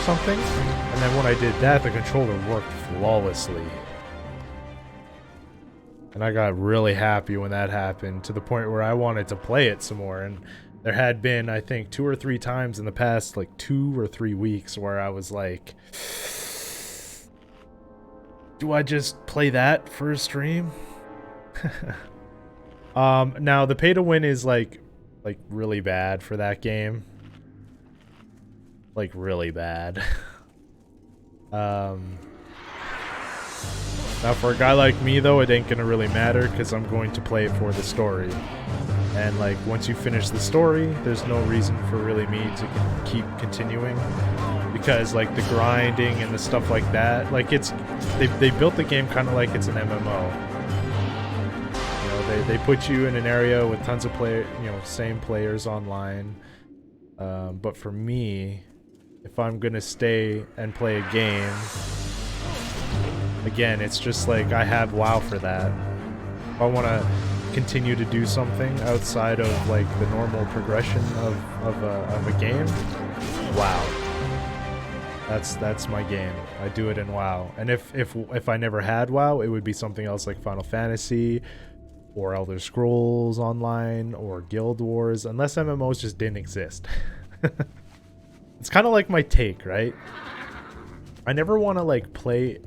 something, and then when I did that, the controller worked flawlessly. And I got really happy when that happened, to the point where I wanted to play it some more. And there had been, I think, 2 or 3 times in the past, like 2 or 3 weeks, where I was like, do I just play that for a stream? Now the pay to win is like really bad for that game. Like really bad. Now for a guy like me though, it ain't gonna really matter because I'm going to play it for the story. And like once you finish the story, there's no reason for really me to keep continuing, because like the grinding and the stuff like that, like they built the game kind of like it's an MMO. You know, they put you in an area with tons of same players online. But for me, if I'm gonna stay and play a game, again, it's just like I have WoW for that. If I want to continue to do something outside of like the normal progression of a game, WoW. That's my game. I do it in WoW. And if I never had WoW, it would be something else like Final Fantasy or Elder Scrolls Online or Guild Wars, unless MMOs just didn't exist. It's kind of like my take, right? I never want to like play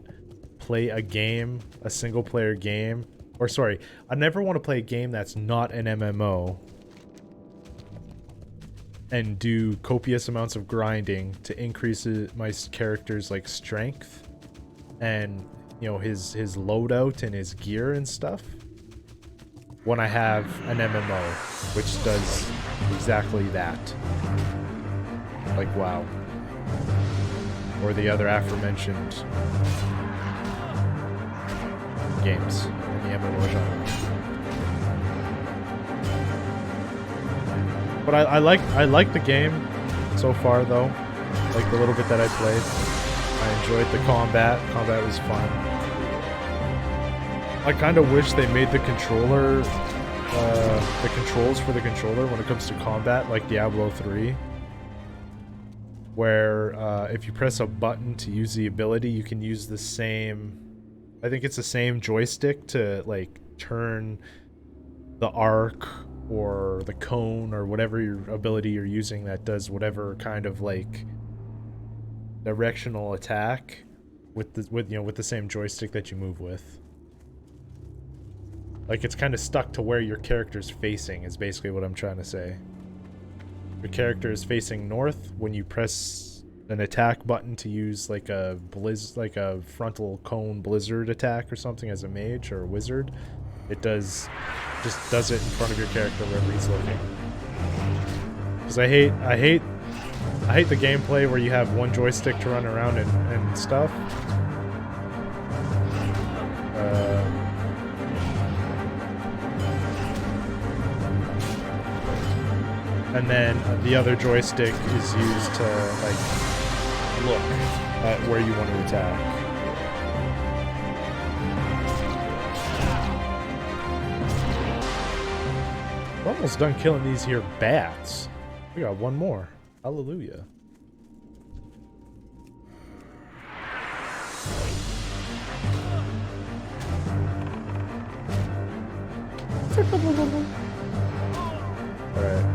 a game, a single player game, or sorry, I never want to play a game that's not an MMO and do copious amounts of grinding to increase my character's like strength and, you know, his loadout and his gear and stuff, when I have an MMO which does exactly that, like WoW or the other aforementioned games in the MMO genre. But I like the game so far though. Like the little bit that I played, I enjoyed the combat. Combat was fun. I kind of wish they made the controller, the controls for the controller when it comes to combat like Diablo 3. Where if you press a button to use the ability, you can use the same, I think it's the same joystick to like turn the arc or the cone or whatever your ability you're using that does whatever kind of like directional attack with the same joystick that you move with. Like it's kind of stuck to where your character's facing is basically what I'm trying to say. Your character is facing north. When you press an attack button to use like a frontal cone blizzard attack or something as a mage or a wizard, it just does it in front of your character wherever he's looking. Because I hate the gameplay where you have one joystick to run around and stuff. And then the other joystick is used to like look at where you want to attack. We're almost done killing these here bats. We got one more. Hallelujah. Alright.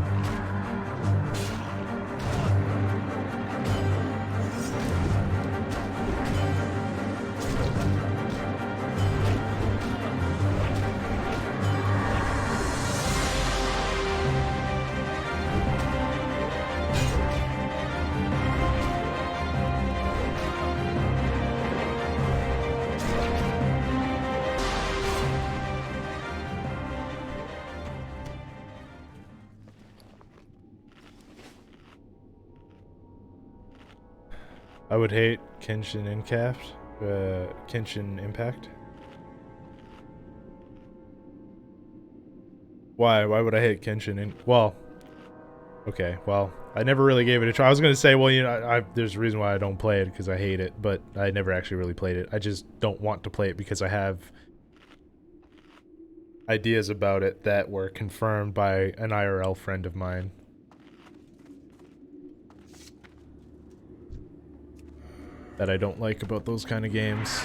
I would hate Kenshin Kenshin Impact. Why? Why would I hate Kenshin? Well, okay. Well, I never really gave it a try. I was gonna say, well, you know, there's a reason why I don't play it because I hate it, but I never actually really played it. I just don't want to play it because I have ideas about it that were confirmed by an IRL friend of mine. that I don't like about those kind of games.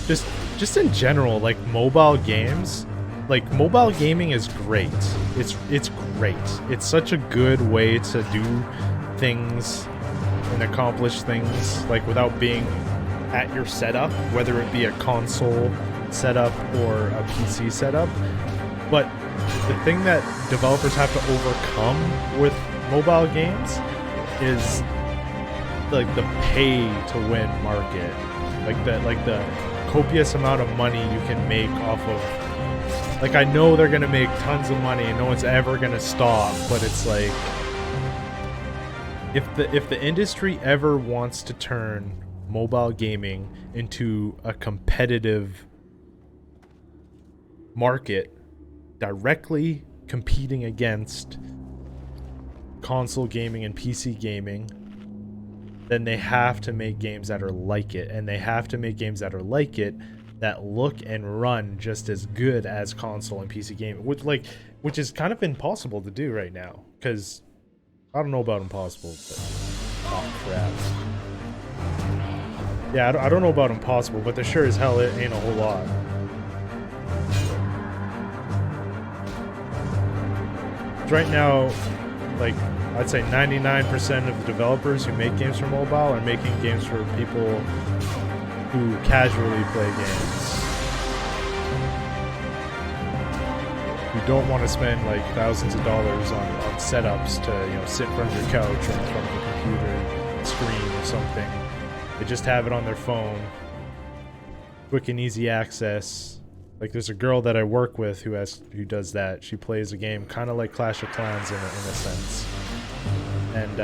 Just in general, like mobile games, like mobile gaming is great. It's great. It's such a good way to do things and accomplish things like without being at your setup, whether it be a console setup or a PC setup. But the thing that developers have to overcome with mobile games is like the pay to win market, like the copious amount of money you can make off of. Like, I know they're gonna make tons of money and no one's ever gonna stop, but it's like if the industry ever wants to turn mobile gaming into a competitive market directly competing against console gaming and PC gaming, then they have to make games that are like it, and they have to make games that are like it that look and run just as good as console and PC gaming, which is kind of impossible to do right now. Because I don't know about impossible, but oh crap. Yeah, I don't know about impossible, but there sure as hell it ain't a whole lot. Right now, like, I'd say 99% of the developers who make games for mobile are making games for people who casually play games, who don't want to spend like thousands of dollars on setups to, you know, sit in front of your couch or in front of a computer screen or something. They just have it on their phone, quick and easy access. Like, there's a girl that I work with who does that. She plays a game kind of like Clash of Clans in a sense. And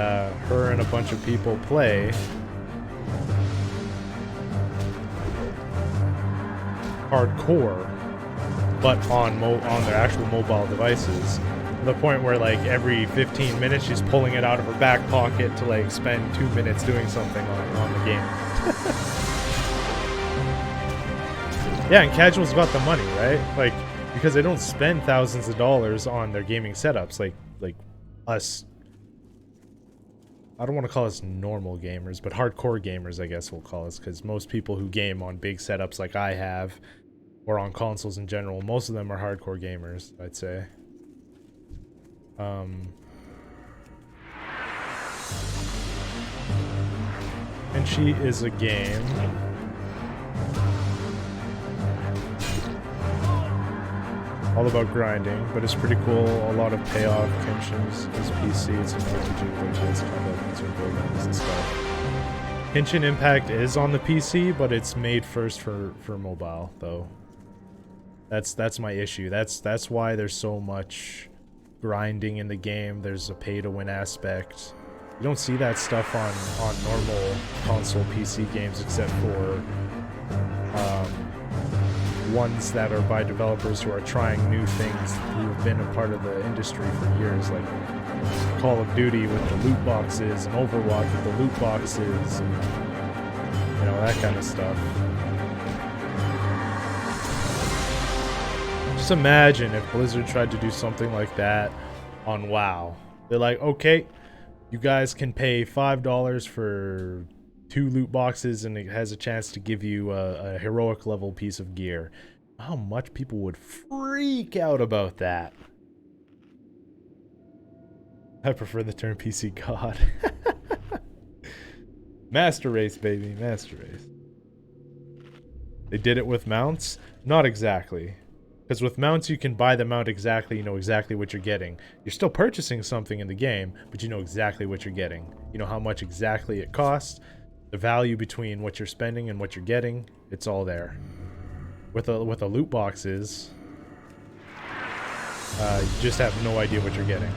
her and a bunch of people play hardcore, but on their actual mobile devices. To the point where, like, every 15 minutes she's pulling it out of her back pocket to, like, spend 2 minutes doing something on the game. Yeah, and casual's about the money, right? Like, because they don't spend thousands of dollars on their gaming setups like us. I don't want to call us normal gamers, but hardcore gamers, I guess we'll call us, because most people who game on big setups like I have, or on consoles in general, most of them are hardcore gamers, I'd say. And she is a game. All about grinding, but it's pretty cool. A lot of payoff. Kenshin's PC. It's an RPG, but it's kind of some programs and stuff. Genshin Impact is on the PC, but it's made first for mobile, though. That's my issue. That's why there's so much grinding in the game. There's a pay-to-win aspect. You don't see that stuff on normal console PC games, except for ones that are by developers who are trying new things, who have been a part of the industry for years, like Call of Duty with the loot boxes, and Overwatch with the loot boxes, and, you know, that kind of stuff. Just imagine if Blizzard tried to do something like that on WoW. They're like, okay, you guys can pay $5 for 2 loot boxes, and it has a chance to give you a heroic level piece of gear. How much people would freak out about that? I prefer the term PC God. Master race, baby, master race. They did it with mounts? Not exactly. Because with mounts, you can buy the mount exactly, you know exactly what you're getting. You're still purchasing something in the game, but you know exactly what you're getting. You know how much exactly it costs. The value between what you're spending and what you're getting, it's all there. With a loot boxes, you just have no idea what you're getting.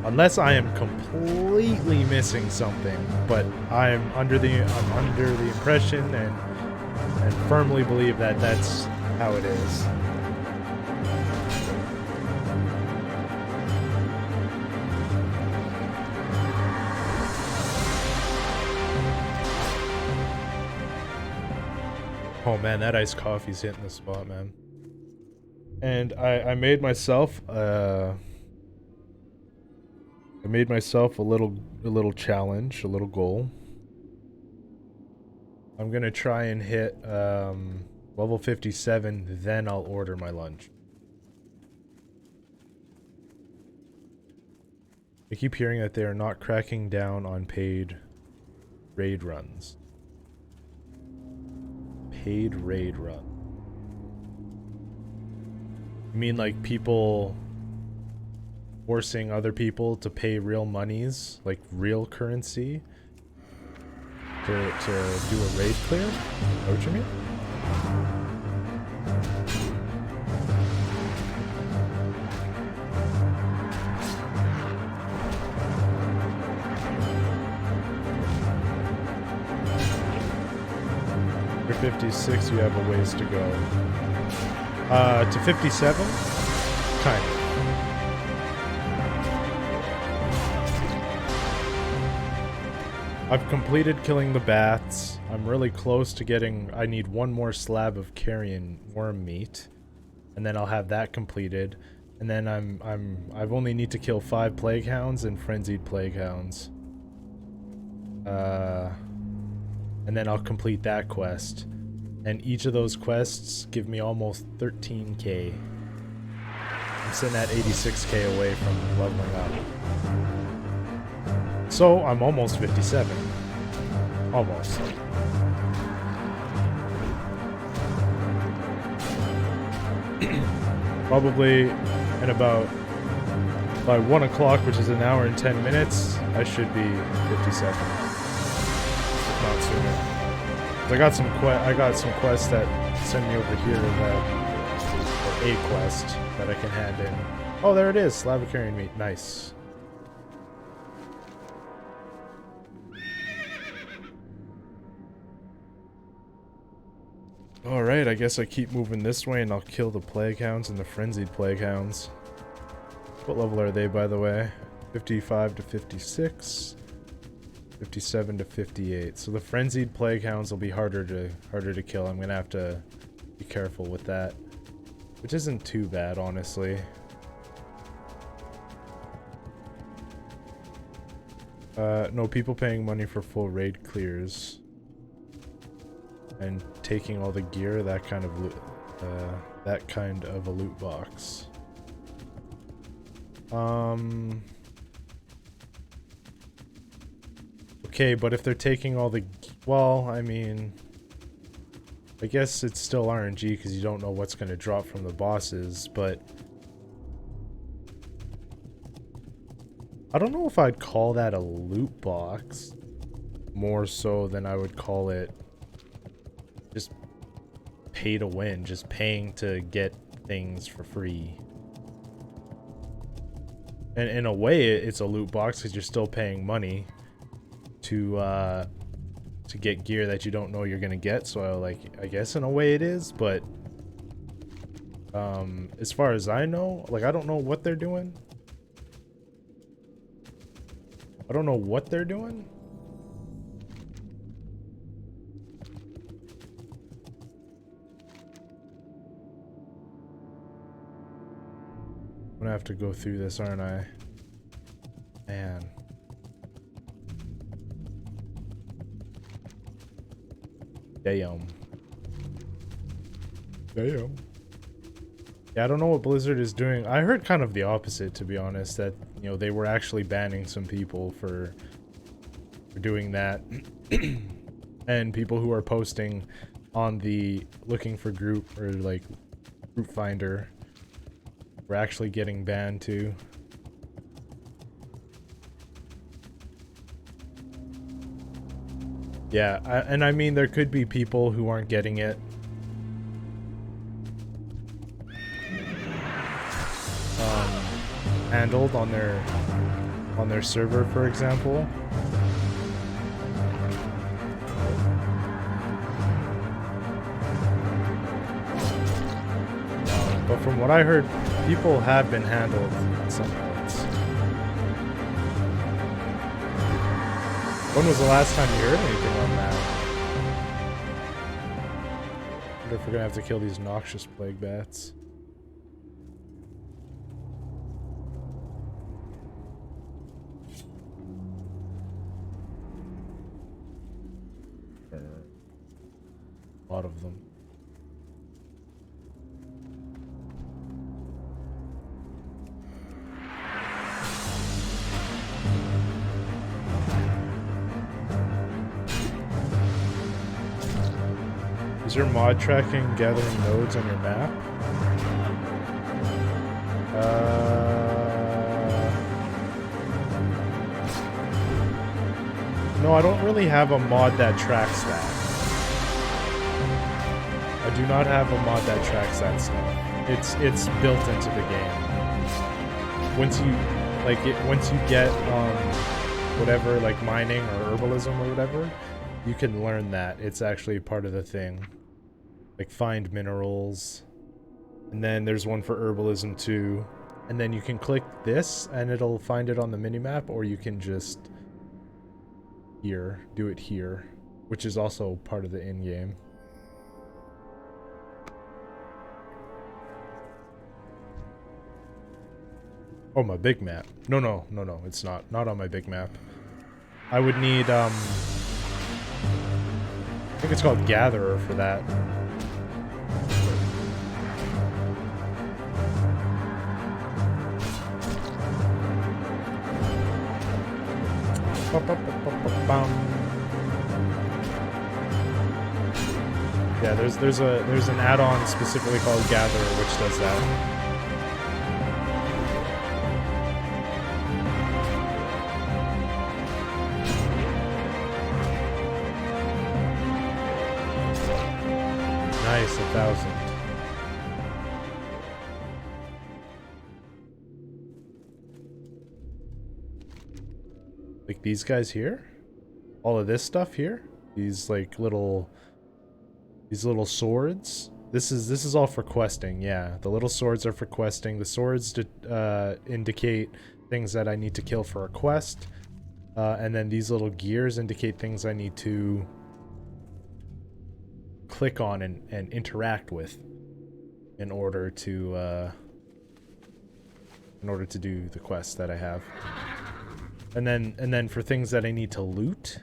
Unless I am completely missing something, but I'm under the impression and firmly believe that that's how it is. Oh man, that iced coffee's hitting the spot, man. And I made myself a little challenge, a little goal. I'm gonna try and hit level 57, then I'll order my lunch. I keep hearing that they are not cracking down on paid raid runs. Paid raid run. You mean like people forcing other people to pay real monies, like real currency, to do a raid clear? Is that what you mean? For 56, you have a ways to go. To 57? Kind of. I've completed killing the bats. I'm really close to getting... I need one more slab of carrion worm meat, and then I'll have that completed. And then I've only need to kill 5 plague hounds and frenzied plague hounds. And then I'll complete that quest. And each of those quests give me almost 13k. I'm sitting at 86k away from leveling up. So, I'm almost 57. Almost. Probably in about... by 1 o'clock, which is an hour and 10 minutes, I should be 57. If not sooner. I got some quests that send me over here that... or a quest that I can hand in. Oh, there it is! Slab of carrion meat. Nice. Alright, I guess I keep moving this way and I'll kill the plague hounds and the frenzied plague hounds. What level are they, by the way? 55 to 56. 57 to 58. So the frenzied plague hounds will be harder to kill. I'm gonna have to be careful with that. Which isn't too bad, honestly. No, people paying money for full raid clears. And taking all the gear, that kind of loot, that kind of a loot box. Okay, but if they're taking all the... well, I mean... I guess it's still RNG because you don't know what's going to drop from the bosses, but... I don't know if I'd call that a loot box. More so than I would call it... just pay to win, just paying to get things for free. And in a way, it's a loot box because you're still paying money to get gear that you don't know you're gonna get. So I guess in a way it is, but as far as I know, like I don't know what they're doing. I don't know what they're doing. I'm gonna have to go through this, aren't I? Man. Damn. Damn. Yeah, I don't know what Blizzard is doing. I heard kind of the opposite, to be honest, that, you know, they were actually banning some people for doing that. And people who are posting on the looking for group or like group finder were actually getting banned too. Yeah, and I mean there could be people who aren't getting it. Handled on their server, for example. But from what I heard, people have been handled at some points. When was the last time you heard anything on that? I wonder if we're gonna have to kill these noxious plague bats. A lot of them. Is your mod tracking gathering nodes on your map? No, I don't really have a mod that tracks that. I do not have a mod that tracks that stuff. It's built into the game. Once you get whatever, like mining or herbalism or whatever, you can learn that. It's actually part of the thing. Like find minerals. And then there's one for herbalism too. And then you can click this and it'll find it on the minimap, or you can just do it here, which is also part of the in-game. Oh, my big map. No, it's not. Not on my big map. I would need, I think it's called Gatherer for that. Yeah, there's an add-on specifically called Gatherer which does that. Nice, 1,000. Like these guys here? All of this stuff here? These like little swords? This is all for questing, yeah. The little swords are for questing. The swords indicate things that I need to kill for a quest. And then these little gears indicate things I need to click on and interact with in order to do the quests that I have. And then for things that I need to loot,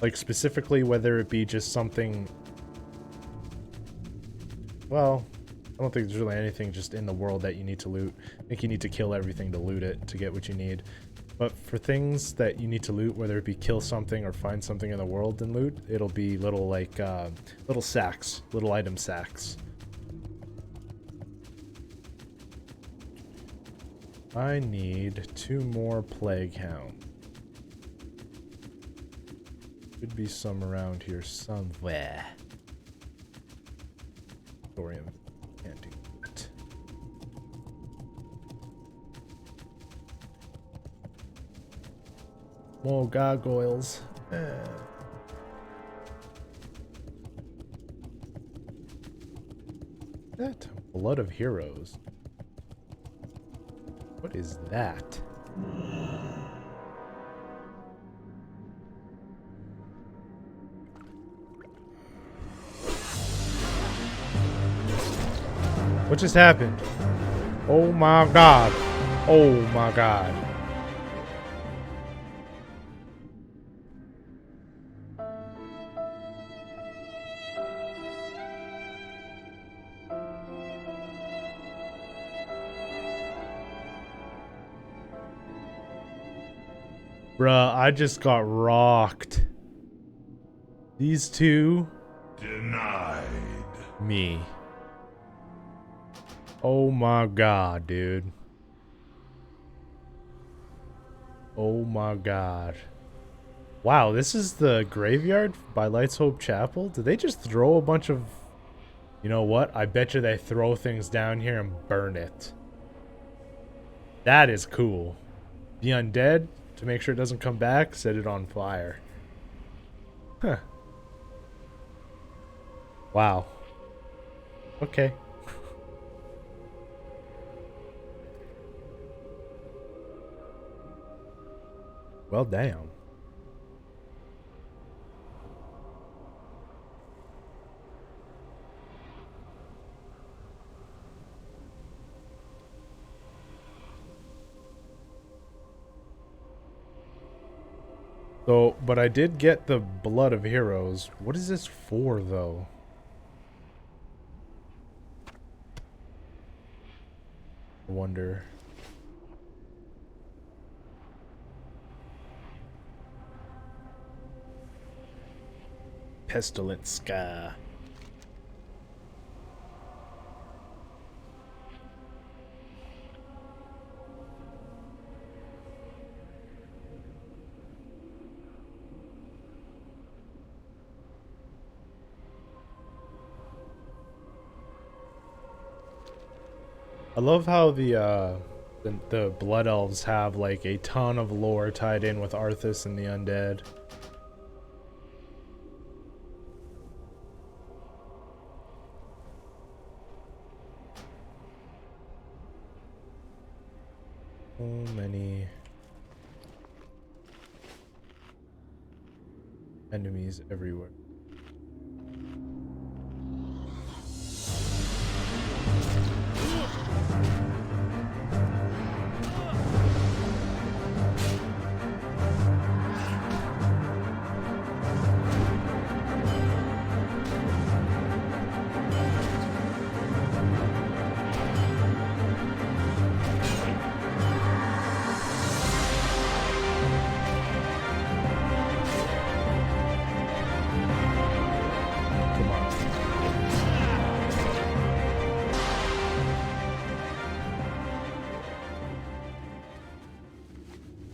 like specifically whether it be just something, well, I don't think there's really anything just in the world that you need to loot. I think you need to kill everything to loot it to get what you need. But for things that you need to loot, whether it be kill something or find something in the world and loot, it'll be little like little sacks, little item sacks. I need 2 more plague hound. Should be some around here somewhere. Thorium can't do it. More gargoyles. That blood of heroes. What is that? What just happened? Oh my god. Oh my god. Bruh, I just got rocked. These two denied me. Oh my god, dude. Oh my god. Wow, this is the graveyard by Lights Hope Chapel? Did they just throw a bunch of... You know what? I bet you they throw things down here and burn it. That is cool. The undead, to make sure it doesn't come back, set it on fire. Huh. Wow. Okay. Well, damn. So, but I did get the Blood of Heroes. What is this for, though? I wonder. Pestilent Sky. I love how the Blood Elves have like a ton of lore tied in with Arthas and the undead. So many enemies everywhere.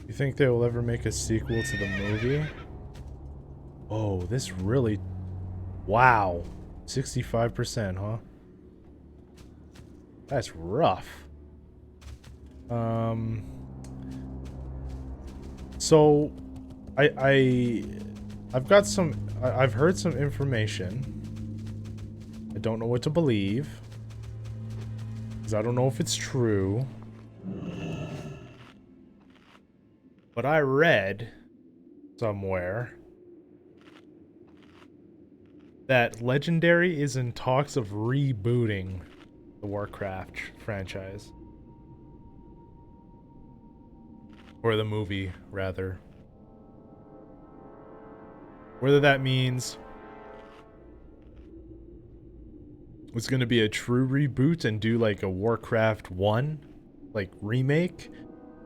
Think they will ever make a sequel to the movie? Oh, this really... Wow. 65%, huh? That's rough. So... I've got some... I've heard some information. I don't know what to believe. Because I don't know if it's true. But I read somewhere that Legendary is in talks of rebooting the Warcraft franchise. Or the movie, rather. Whether that means it's going to be a true reboot and do like a Warcraft 1 like remake.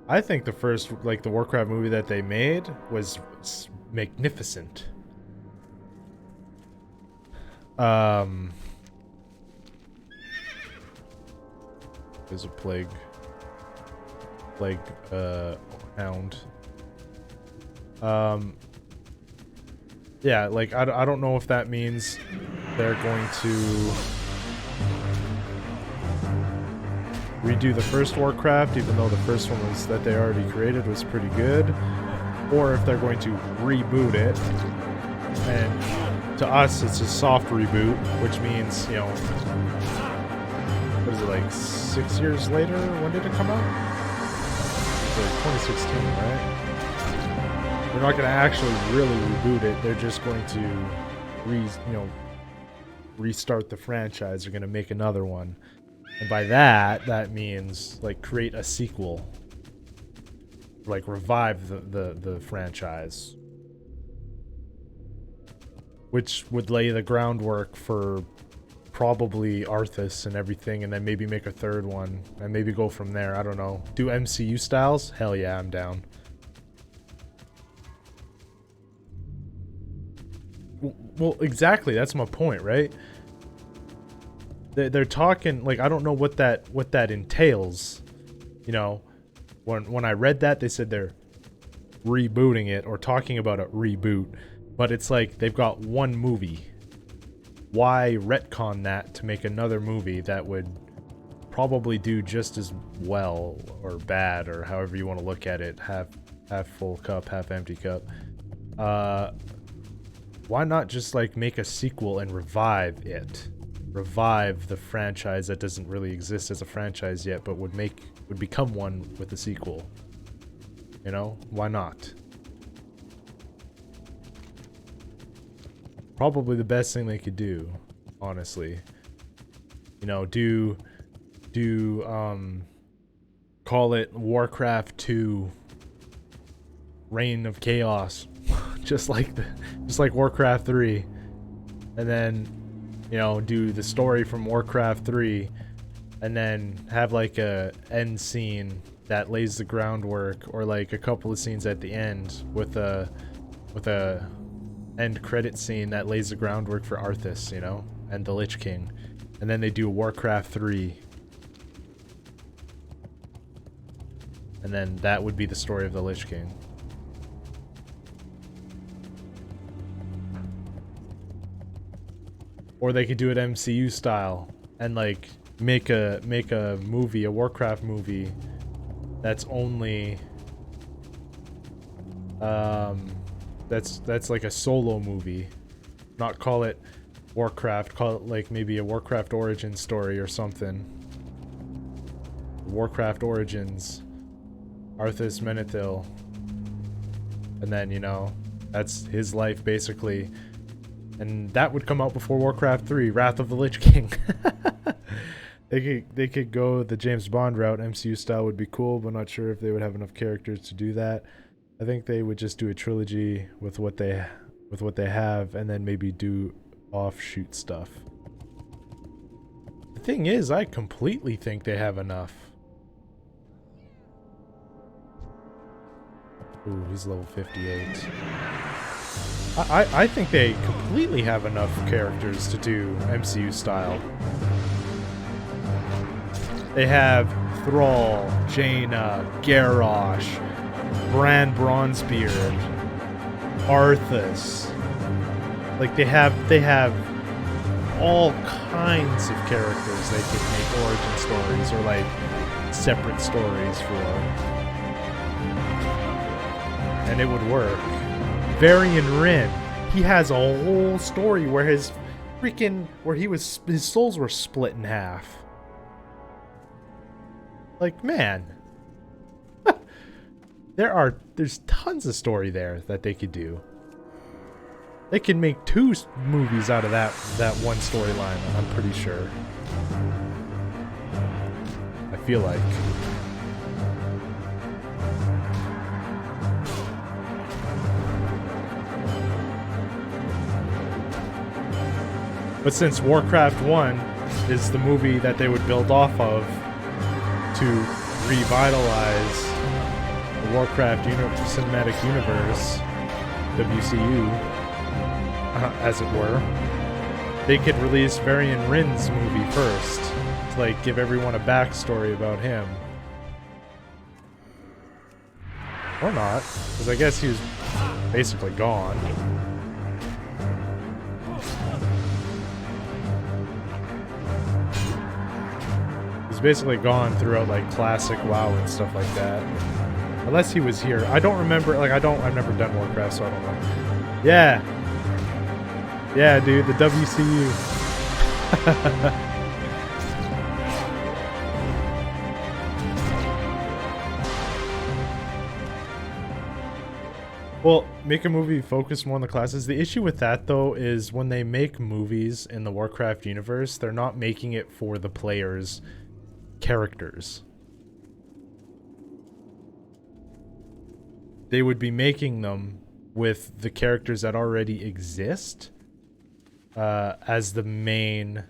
I think the first, like, the Warcraft movie that they made was magnificent. There's a plague, hound. Yeah, like, I don't know if that means they're going to redo the first Warcraft, even though the first one was that they already created was pretty good, or if they're going to reboot it. And to us, it's a soft reboot, which means, you know, what is it, like 6 years later? When did it come out? It's like 2016, right? They're not going to actually really reboot it. They're just going to, restart the franchise. They're going to make another one. And by that, that means, like, create a sequel. Like, revive the franchise. Which would lay the groundwork for probably Arthas and everything, and then maybe make a third one. And maybe go from there, I don't know. Do MCU styles? Hell yeah, I'm down. Well, exactly, that's my point, right? They're talking, like, I don't know what that entails, you know. When I read that, they said they're rebooting it or talking about a reboot, but it's like they've got one movie. Why retcon that to make another movie that would probably do just as well or bad, or however you want to look at it, half full cup, half empty cup? Why not just, like, make a sequel and revive it? Revive the franchise that doesn't really exist as a franchise yet, but would become one with a sequel. You know, why not? Probably the best thing they could do, honestly. You know, call it Warcraft 2 Reign of Chaos just like Warcraft 3, and then, you know, do the story from Warcraft 3, and then have like a end scene that lays the groundwork, or like a couple of scenes at the end with a end credit scene that lays the groundwork for Arthas, you know, and the Lich King, and then they do Warcraft 3. And then that would be the story of the Lich King. Or they could do it MCU style and like make a movie, a Warcraft movie that's only that's like a solo movie. Not call it Warcraft, call it like maybe a Warcraft origin story or something. Warcraft Origins, Arthas Menethil, and then, you know, that's his life basically, and that would come out before Warcraft 3, Wrath of the Lich King. They could go the James Bond route. MCU style would be cool, but not sure if they would have enough characters to do that. I think they would just do a trilogy with what they have, and then maybe do offshoot stuff. The thing is, I completely think they have enough. Ooh, he's level 58. I think they completely have enough characters to do MCU style. They have Thrall, Jaina, Garrosh, Bran Bronzebeard, Arthas. Like they have all kinds of characters they could make origin stories or like separate stories for. And it would work. Varian Rin, he has a whole story where his souls were split in half. Like, man. There's tons of story there that they could do. They can make 2 movies out of that one storyline, I'm pretty sure. I feel like. But since Warcraft 1 is the movie that they would build off of to revitalize the Warcraft Cinematic Universe, WCU, as it were, they could release Varian Rin's movie first to like give everyone a backstory about him. Or not, because I guess he was basically gone. Basically gone throughout like classic WoW and stuff like that, unless he was here. I don't remember, like I've never done Warcraft, so I don't know. Yeah dude, the WCU. Well, make a movie focus more on the classes. The issue with that though is when they make movies in the Warcraft universe, they're not making it for the players' characters. They would be making them with the characters that already exist as the main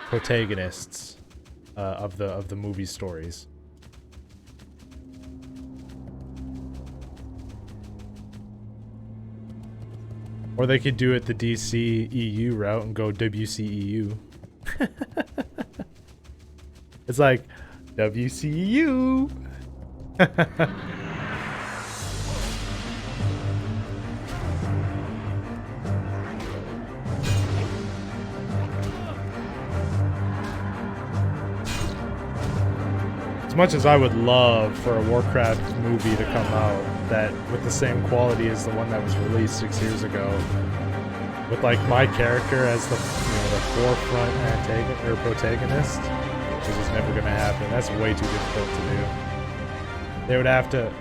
protagonists of the movie stories. Or they could do it the DC EU route and go WCEU. It's like, WCU. As much as I would love for a Warcraft movie to come out that with the same quality as the one that was released 6 years ago, with like my character as the forefront antagonist or protagonist, this is never gonna happen. That's way too difficult to do. They would have to...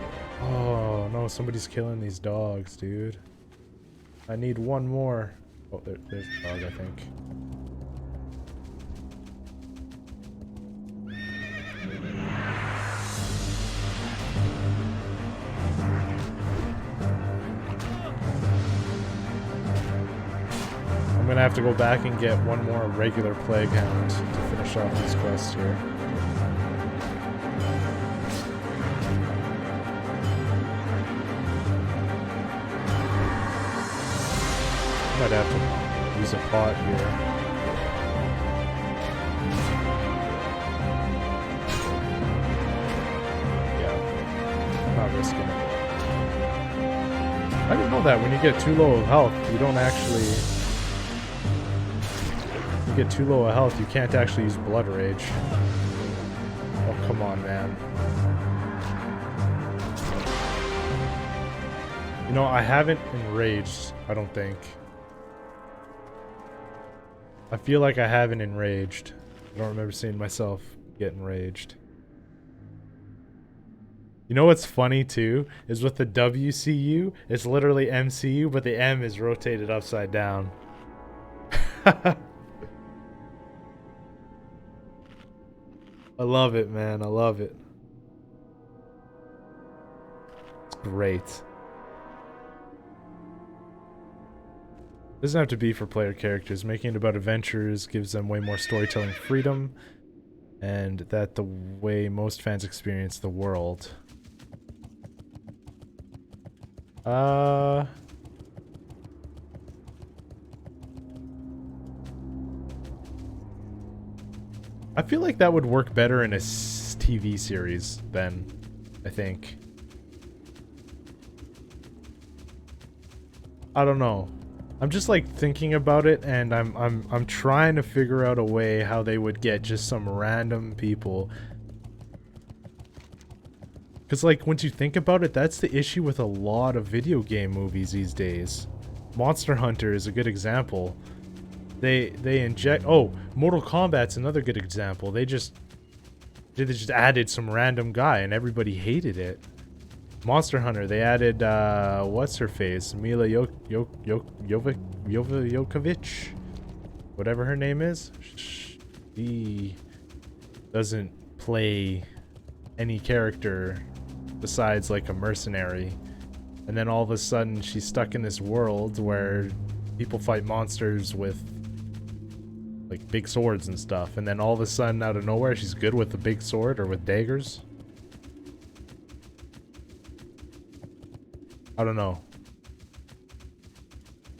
Oh no, somebody's killing these dogs, dude. I need one more. Oh, there's a dog, I think. I'm gonna have to go back and get one more regular plague hound to finish off these quests here. Might have to use a pot here. Yeah, I'm not risking it. I didn't know that when you get too low of health, you don't actually... When you get too low of health, you can't actually use Blood Rage. Oh, come on, man. You know, I haven't enraged, I don't think. I feel like I haven't enraged. I don't remember seeing myself get enraged. You know what's funny too? Is with the WCU, it's literally MCU, but the M is rotated upside down. I love it, man. I love it. It's great. Doesn't have to be for player characters. Making it about adventures gives them way more storytelling freedom, and that the way most fans experience the world. I feel like that would work better in a TV series then, I think. I don't know. I'm just like thinking about it, and I'm trying to figure out a way how they would get just some random people. Cause like once you think about it, that's the issue with a lot of video game movies these days. Monster Hunter is a good example. They inject Mortal Kombat's another good example. They just added some random guy and everybody hated it. Monster Hunter, they added what's her face? Mila Jovovich, whatever her name is. She doesn't play any character besides like a mercenary, and then all of a sudden she's stuck in this world where people fight monsters with like big swords and stuff, and then all of a sudden out of nowhere she's good with a big sword or with daggers. I don't know.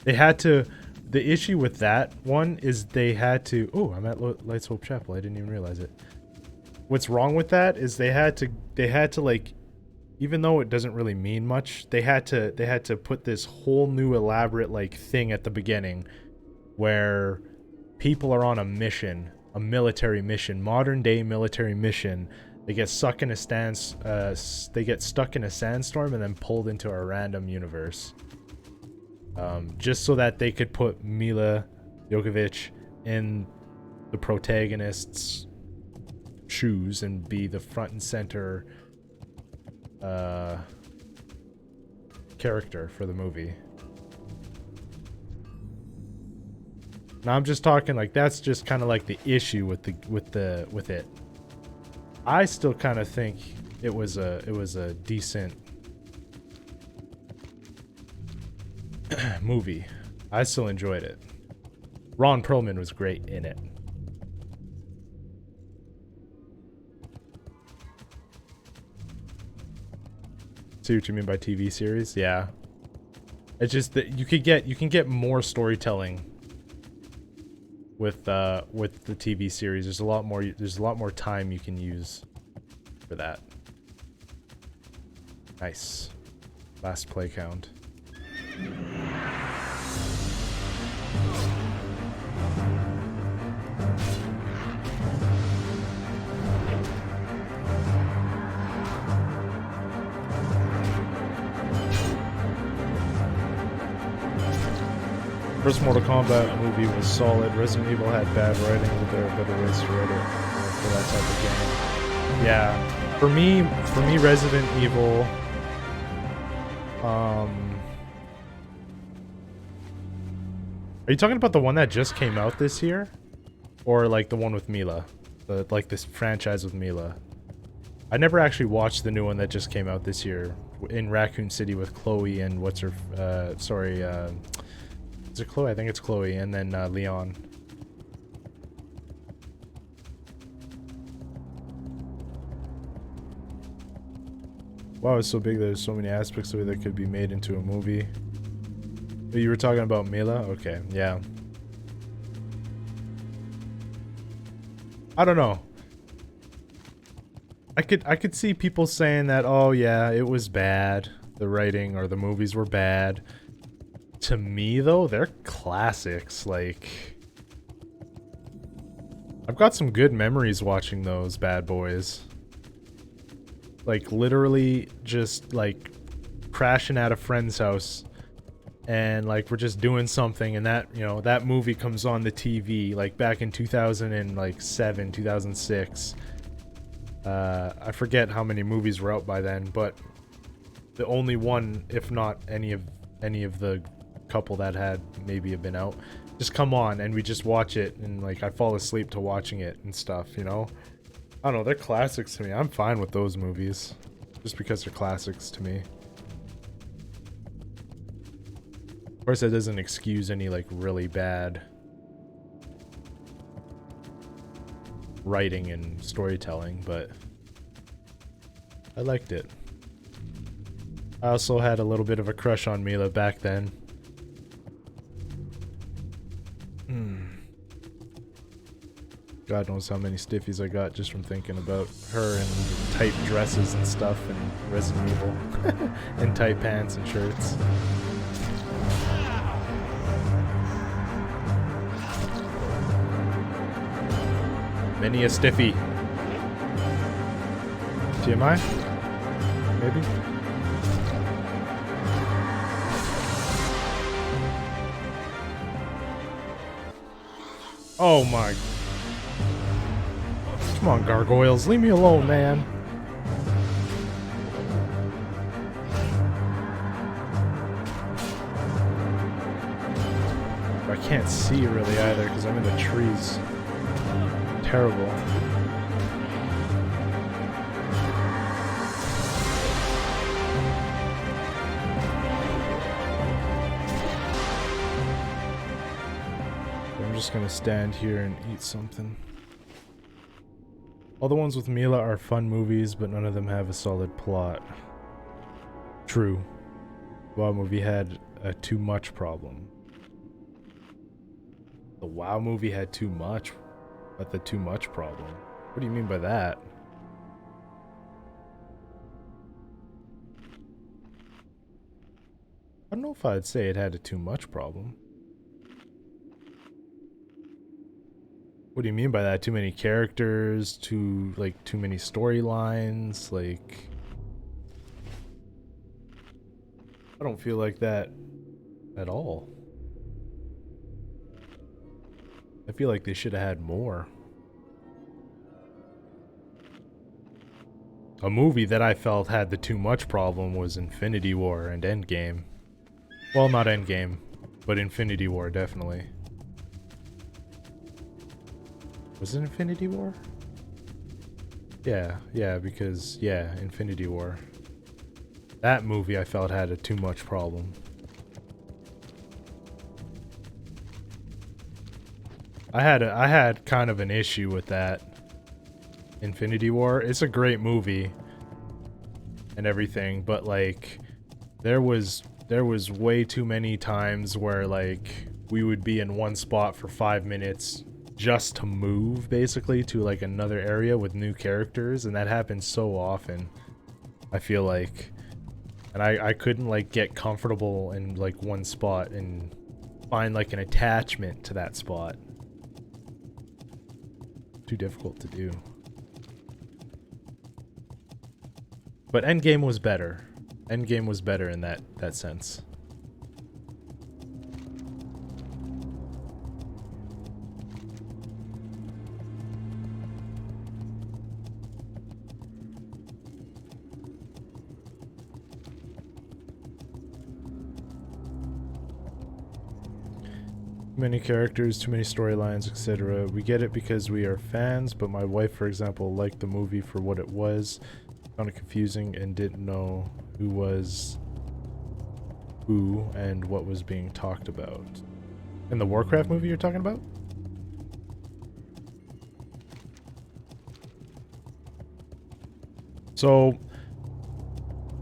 They had to... The issue with that one is they had to... Oh, I'm at Lights Hope Chapel. I didn't even realize it. What's wrong with that is they had to like... Even though it doesn't really mean much, they had to put this whole new elaborate like thing at the beginning where people are on a mission, a military mission, modern day military mission. They get stuck in a sandstorm and then pulled into a random universe. Just so that they could put Mila Jovovich in the protagonist's shoes and be the front and center character for the movie. Now I'm just talking like that's just kind of like the issue with it. I still kind of think it was a decent movie. I still enjoyed it. Ron Perlman was great in it. See what you mean by TV series? Yeah. It's just that you can get more storytelling with the TV series. There's a lot more time you can use for that. Nice. Last play count. First Mortal Kombat movie was solid. Resident Evil had bad writing, but there are better ways to write it for that type of game. Yeah, for me, Resident Evil. Are you talking about the one that just came out this year, or like the one with Mila, like this franchise with Mila? I never actually watched the new one that just came out this year in Raccoon City with Chloe and what's her, Is it Chloe? I think it's Chloe, and then Leon. WoW is so big that there's so many aspects of it that could be made into a movie. Oh, you were talking about Mila? Okay, yeah. I don't know. I could see people saying that, oh yeah, it was bad. The writing or the movies were bad. To me though, they're classics. Like, I've got some good memories watching those bad boys. Like literally just like crashing at a friend's house and like we're just doing something and that, you know, that movie comes on the TV like back in 2007, 2006. I forget how many movies were out by then, but the only one, if not any of the couple that had maybe have been out, just come on and we just watch it and like I fall asleep to watching it and stuff, you know? I don't know, they're classics to me. I'm fine with those movies just because they're classics to me. Of course, that doesn't excuse any like really bad writing and storytelling, but I liked it. I also had a little bit of a crush on Mila back then. God knows how many stiffies I got just from thinking about her in tight dresses and stuff and Resident Evil. And tight pants and shirts. Many a stiffy. TMI? Maybe? Oh my. Come on, gargoyles. Leave me alone, man. I can't see really either because I'm in the trees. Terrible. I'm just gonna stand here and eat something. All the ones with Mila are fun movies, but none of them have a solid plot. True. WoW movie had a too much problem. The WoW movie had too much? But the too much problem? What do you mean by that? I don't know if I'd say it had a too much problem. What do you mean by that? Too many characters? Too many storylines? Like... I don't feel like that at all. I feel like they should have had more. A movie that I felt had the too much problem was Infinity War and Endgame. Well, not Endgame, but Infinity War, definitely. Was it Infinity War? Yeah, because, yeah, Infinity War. That movie I felt had a too much problem. I had kind of an issue with that. Infinity War. It's a great movie and everything, but like there was way too many times where like we would be in one spot for 5 minutes just to move basically to like another area with new characters, and that happens so often. I feel like, and I couldn't like get comfortable in like one spot and find like an attachment to that spot. Too difficult to do. But Endgame was better. Endgame was better in that sense. Too many characters, too many storylines, etc. We get it because we are fans, but my wife, for example, liked the movie for what it was. Found it confusing and didn't know who was who and what was being talked about. In the Warcraft movie you're talking about? So,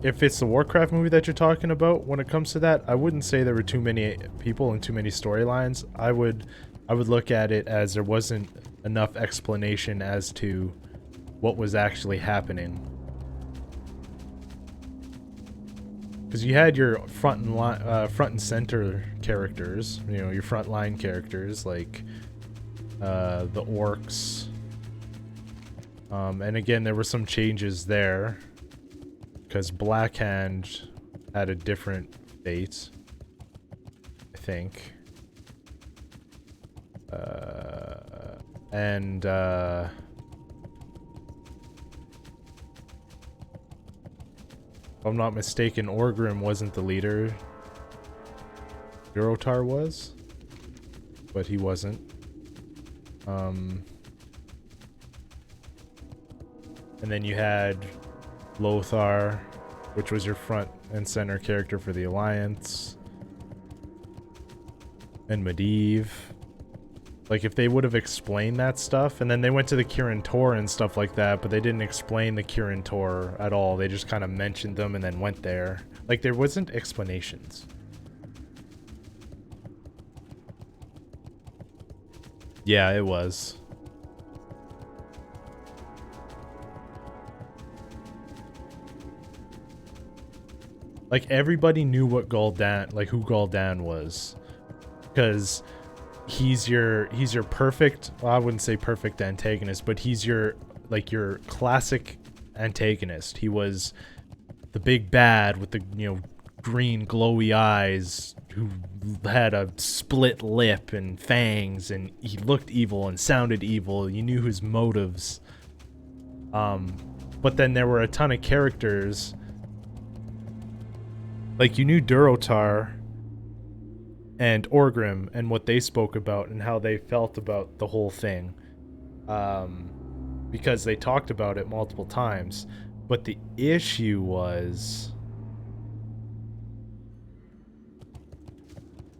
if it's the Warcraft movie that you're talking about, when it comes to that, I wouldn't say there were too many people and too many storylines. I would look at it as there wasn't enough explanation as to what was actually happening. Because you had your front and center characters, you know, your frontline characters like the orcs. And again, there were some changes there because Blackhand had a different fate, I think. And if I'm not mistaken, Orgrim wasn't the leader. Durotar was, but he wasn't. And then you had Lothar, which was your front and center character for the Alliance. And Medivh. Like, if they would have explained that stuff, and then they went to the Kirin Tor and stuff like that, but they didn't explain the Kirin Tor at all. They just kind of mentioned them and then went there. Like, there wasn't explanations. Yeah, it was. Like, everybody knew what Gul'dan, like, who Gul'dan was. Because he's your perfect, well, I wouldn't say perfect antagonist, but he's your, like, your classic antagonist. He was the big bad with the, you know, green glowy eyes who had a split lip and fangs, and he looked evil and sounded evil. You knew his motives. But then there were a ton of characters. Like, you knew Durotar and Orgrim and what they spoke about and how they felt about the whole thing. Because they talked about it multiple times. But the issue was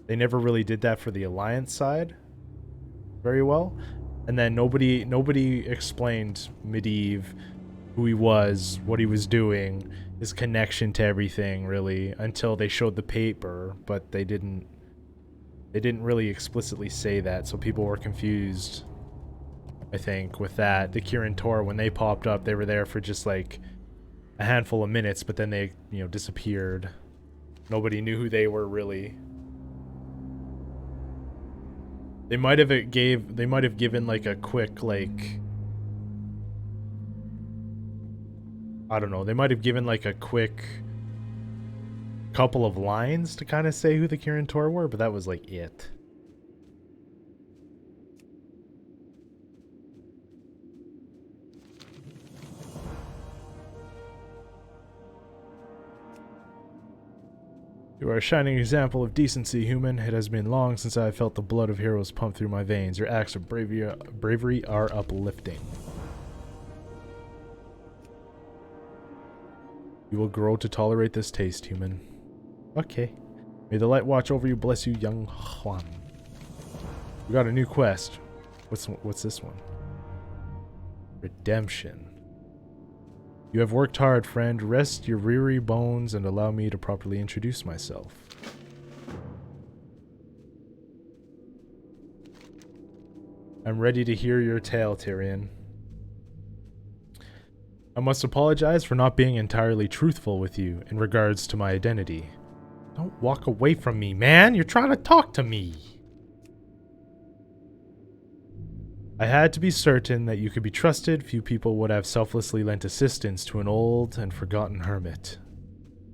they never really did that for the Alliance side very well. And then nobody explained Medivh, who he was, what he was doing, his connection to everything, really, until they showed the paper, but they didn't really explicitly say that, so people were confused, I think, with that. The Kirin Tor, when they popped up, they were there for just like a handful of minutes, but then they, you know, disappeared. Nobody knew who they were, really. They might have given like a quick, like, I don't know, they might have given like a quick couple of lines to kind of say who the Kirin Tor were, but that was like it. You are a shining example of decency, human. It has been long since I have felt the blood of heroes pump through my veins. Your acts of bravery are uplifting. You will grow to tolerate this taste, human. Okay. May the light watch over you, bless you, young Juan. We got a new quest. What's this one? Redemption. You have worked hard, friend. Rest your weary bones and allow me to properly introduce myself. I'm ready to hear your tale, Tyrion. I must apologize for not being entirely truthful with you in regards to my identity. Don't walk away from me, man! You're trying to talk to me! I had to be certain that you could be trusted. Few people would have selflessly lent assistance to an old and forgotten hermit.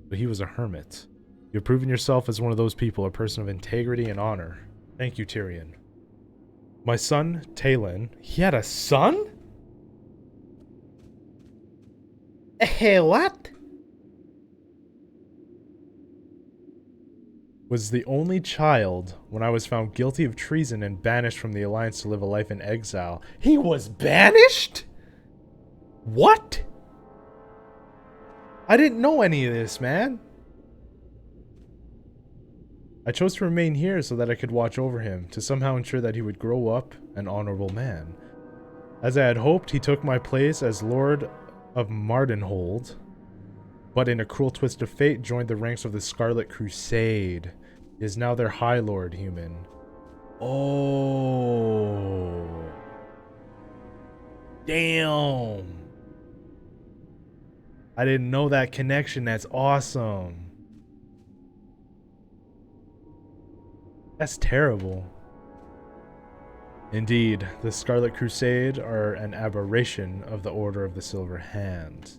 But he was a hermit. You have proven yourself as one of those people, a person of integrity and honor. Thank you, Tyrion. My son, Talon. He had a son? What? Was the only child when I was found guilty of treason and banished from the Alliance to live a life in exile. He was banished? What? I didn't know any of this, man. I chose to remain here so that I could watch over him, to somehow ensure that he would grow up an honorable man. As I had hoped, he took my place as Lord of Mardenhold, but in a cruel twist of fate, joined the ranks of the Scarlet Crusade. He is now their High Lord, human. Oh. Damn. I didn't know that connection. That's awesome. That's terrible. Indeed, the Scarlet Crusade are an aberration of the Order of the Silver Hand.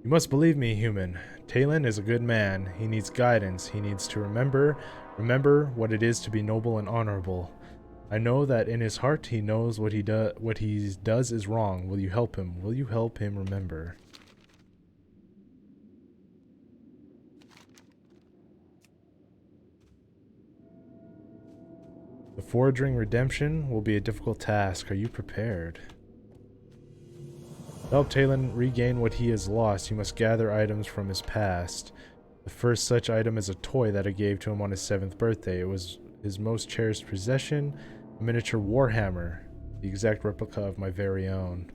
You must believe me, human. Talon is a good man. He needs guidance. He needs to remember what it is to be noble and honorable. I know that in his heart he knows what he does is wrong. Will you help him? Will you help him remember? The forging redemption will be a difficult task. Are you prepared? To help Talon regain what he has lost, you must gather items from his past. The first such item is a toy that I gave to him on his 7th birthday. It was his most cherished possession, a miniature warhammer, the exact replica of my very own.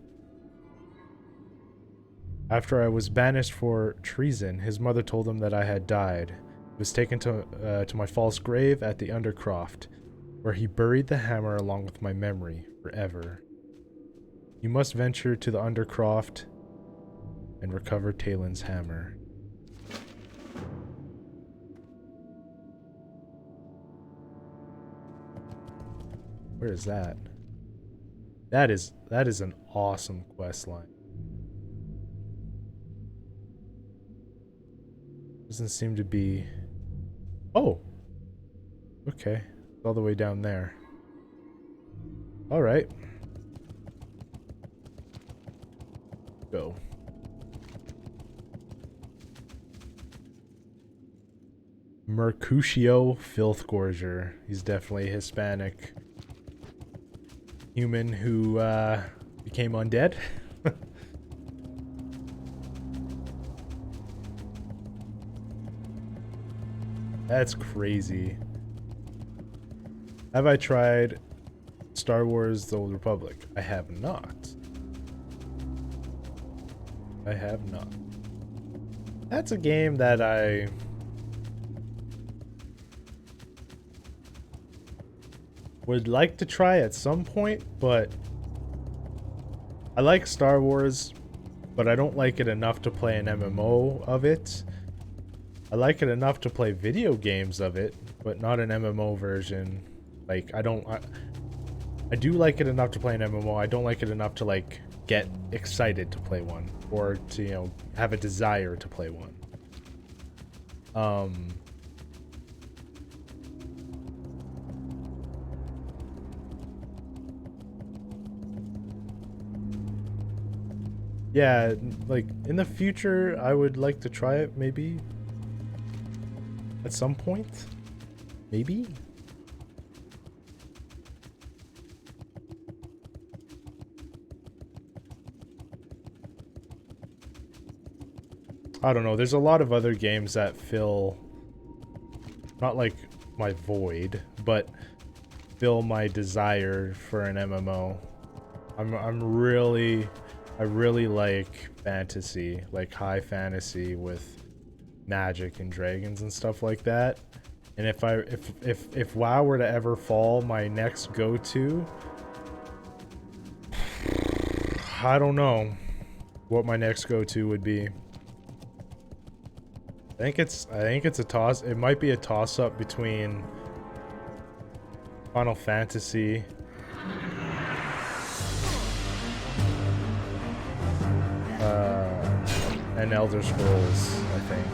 After I was banished for treason, his mother told him that I had died. He was taken to my false grave at the Undercroft, where he buried the hammer along with my memory forever. You must venture to the Undercroft and recover Talon's hammer. Where is that? That is an awesome quest line. Doesn't seem to be... Oh! Okay. It's all the way down there. Alright. Go. Mercutio Filthgorger. He's definitely Hispanic human who became undead. That's crazy. Have I tried Star Wars The Old Republic? I have not. I have not. That's a game that I would like to try at some point, but I like Star Wars, but I don't like it enough to play an MMO of it. I like it enough to play video games of it, but not an MMO version. Like, I do like it enough to play an MMO. I don't like it enough to, like, get excited to play one, or to, you know, have a desire to play one. Yeah, like, in the future, I would like to try it, maybe. At some point? Maybe? I don't know, there's a lot of other games that fill, not like my void, but fill my desire for an MMO. I really like fantasy, like high fantasy with magic and dragons and stuff like that. And if WoW were to ever fall my next go-to, I don't know what my next go-to would be. I think it's a toss. It might be a toss-up between Final Fantasy and Elder Scrolls, I think.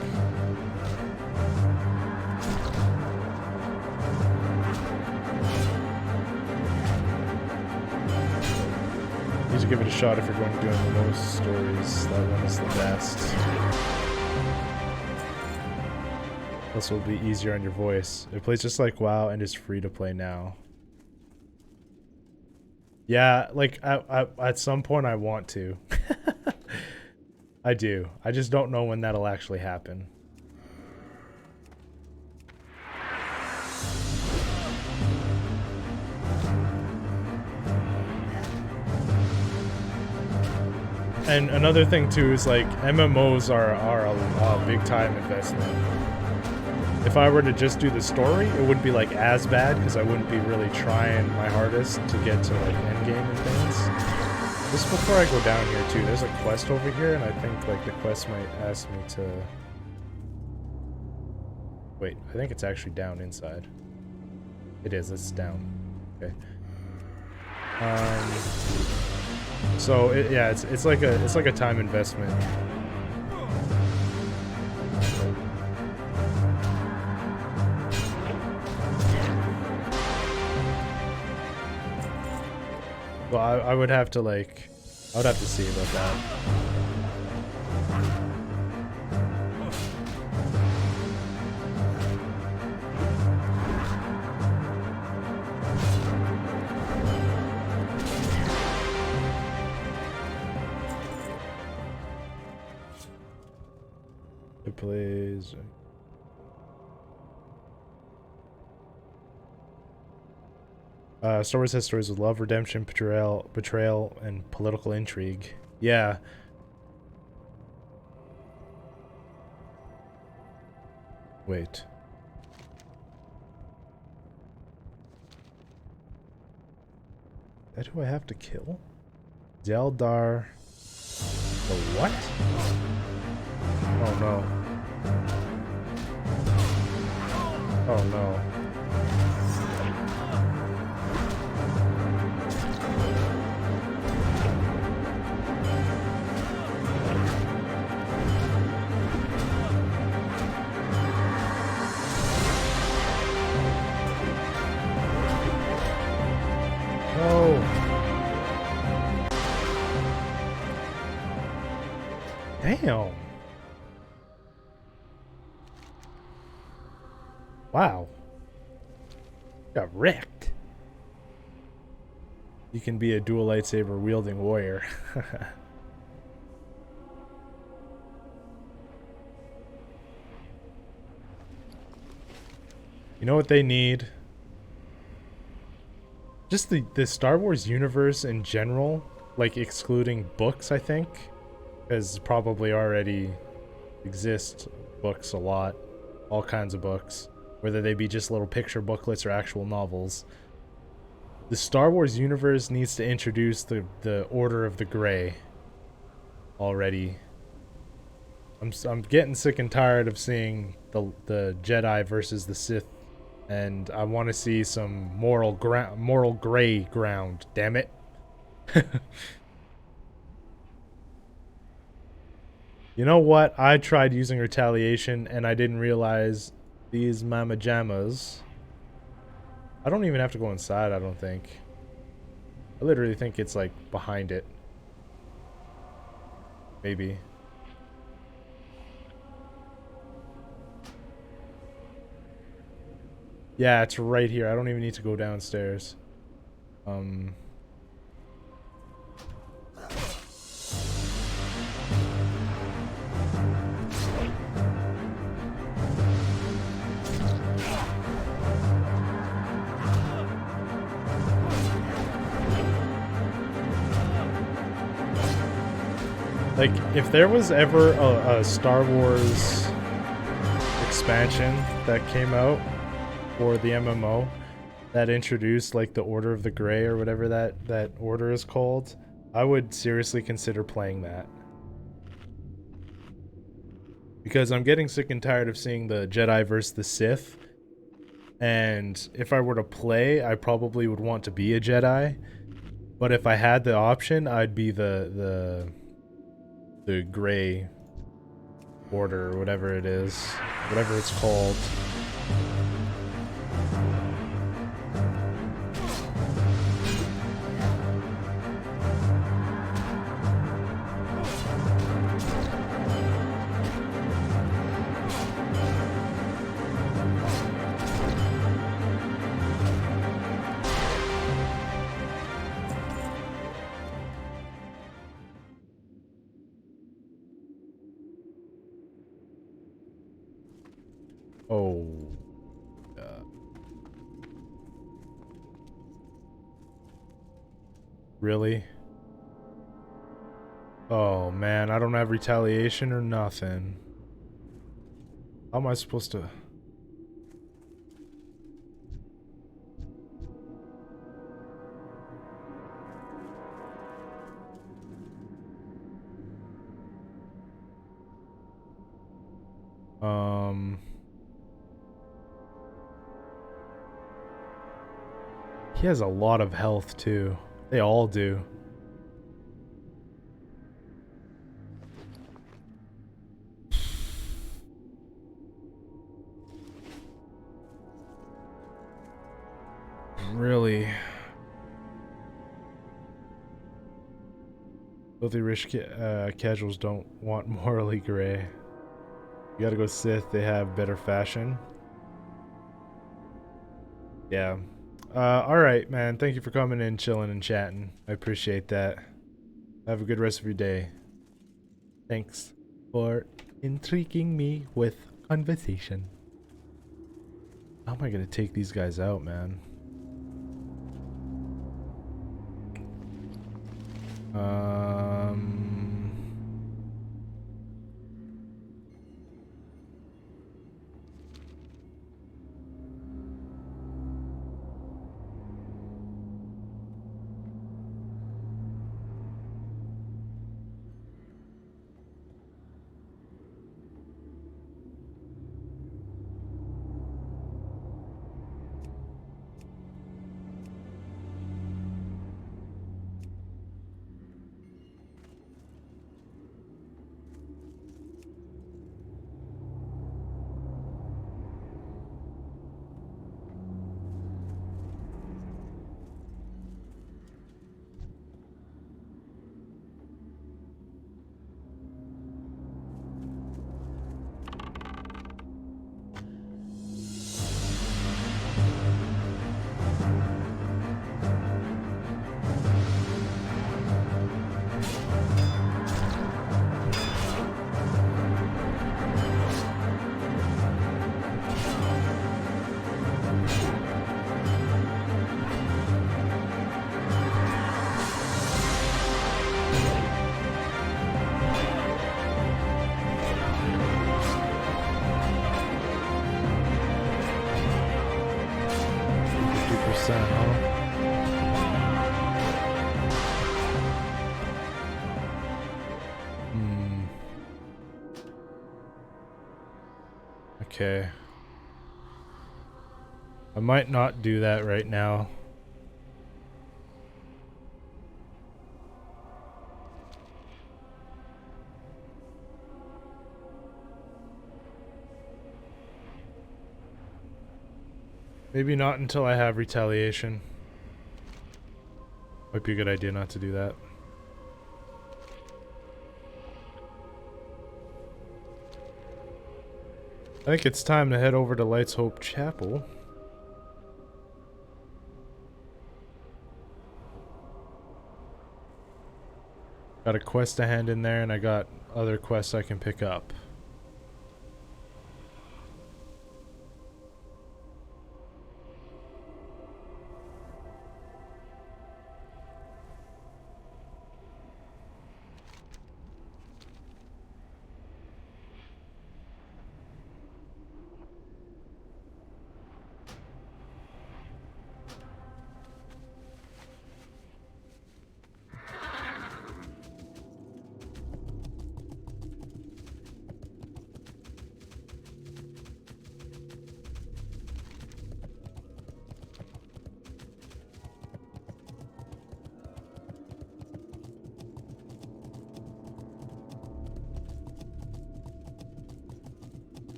You should give it a shot if you're going to do most stories. That one is the best. This will be easier on your voice. It plays just like WoW and is free to play now. Yeah, like at some point I want to. I do. I just don't know when that'll actually happen. And another thing too is like MMOs are a big time investment. If I were to just do the story, it wouldn't be like as bad because I wouldn't be really trying my hardest to get to like endgame and things. Just before I go down here too, there's a quest over here, and I think like the quest might ask me to. Wait, I think it's actually down inside. It is. It's down. Okay. So yeah, it's like a time investment. Well, I would have to like, I would have to see about that. It plays. Star Wars has stories with love, redemption, betrayal, and political intrigue. Yeah. Wait. Is that who I have to kill? Zeldar. The what? Oh no. Oh no. Damn. Wow. Got wrecked. You can be a dual lightsaber wielding warrior. You know what they need? Just the Star Wars universe in general, like excluding books, I think, because probably already exist books a lot, all kinds of books, whether they be just little picture booklets or actual novels. The Star Wars universe needs to introduce the Order of the Grey already. I'm getting sick and tired of seeing the Jedi versus the Sith, and I want to see some moral gray ground. Damn it! You know what? I tried using retaliation, and I didn't realize these mama jammas. I don't even have to go inside. I don't think. I literally think it's like behind it. Maybe. Yeah, it's right here. I don't even need to go downstairs. Like, if there was ever a Star Wars expansion that came out for the MMO that introduced like the Order of the Grey or whatever that order is called, I would seriously consider playing that. Because I'm getting sick and tired of seeing the Jedi versus the Sith. And if I were to play, I probably would want to be a Jedi. But if I had the option, I'd be the Grey Order or whatever it is. Whatever it's called. Oh. Really? Oh man, I don't have retaliation or nothing. How am I supposed to... He has a lot of health too. They all do. Really? Filthy rich casuals don't want morally gray. You gotta go Sith, they have better fashion. Yeah. Alright, man. Thank you for coming in, chilling, and chatting. I appreciate that. Have a good rest of your day. Thanks for intriguing me with conversation. How am I gonna take these guys out, man? Okay. I might not do that right now. Maybe not until I have retaliation. Might be a good idea not to do that. I think it's time to head over to Lights Hope Chapel. Got a quest to hand in there, and I got other quests I can pick up.